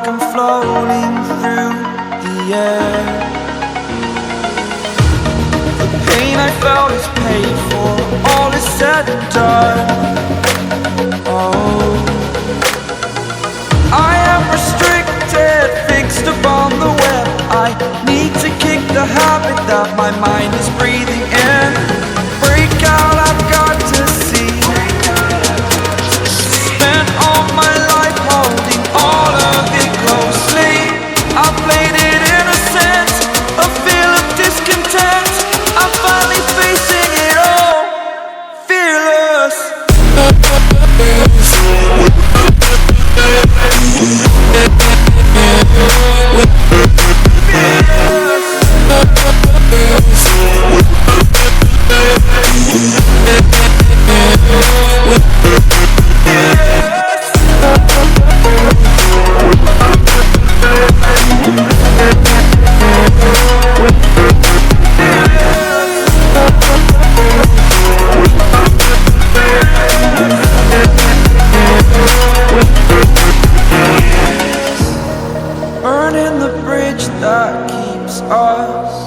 like I'm floating through the air. The pain I felt is paid for, all is said and done. Oh, I am restricted, fixed upon the web. I need to kick the habit that my mind is breathing in. Break out, I've got to see. Spent all my life holding all of it closely. I played it innocent, a feel of discontent. I'm finally facing it all, fearless. Burning the bridge that keeps us.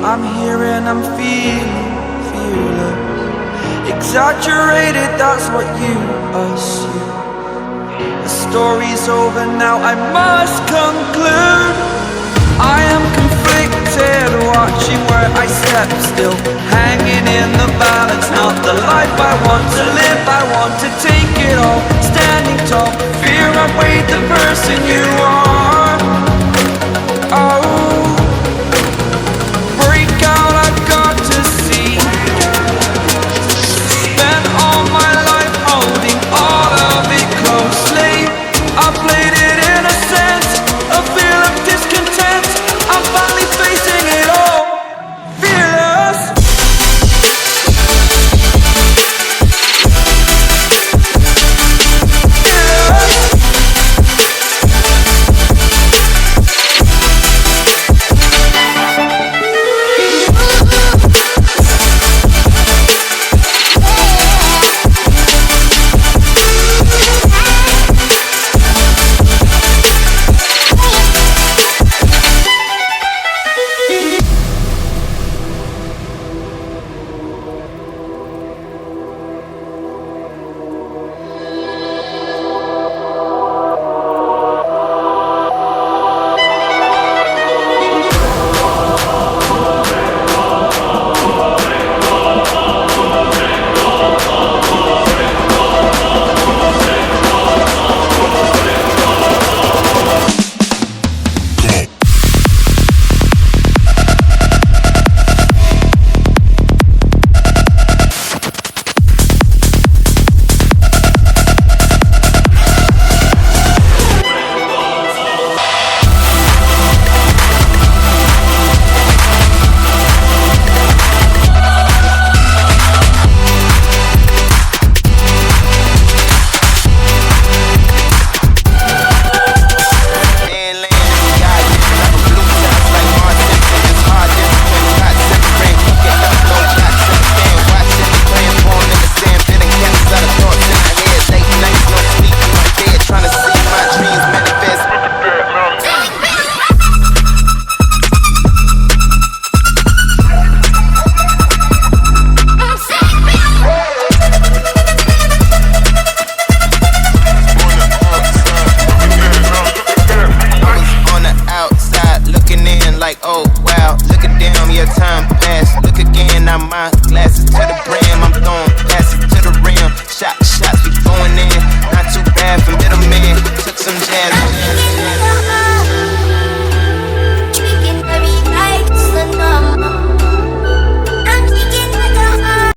I'm here and I'm feeling fearless. Exaggerated, that's what you assume. The story's over now, I must conclude. I am conflicted, watching where I step still, hanging in the balance. Not the life I want to live, I want to take it all. Standing tall, fear I weighed the person you are. Oh, break out, I've got to see. Spent all my life holding all of it closely. I played it innocent, a feel of discontent. I'm finally facing it all, fearless. Like, oh wow, look at damn, your time passed. Look again, now my glasses to the brim. I'm throwing passes to the rim. Shots be going in. Not too bad for middleman. Took some jazz.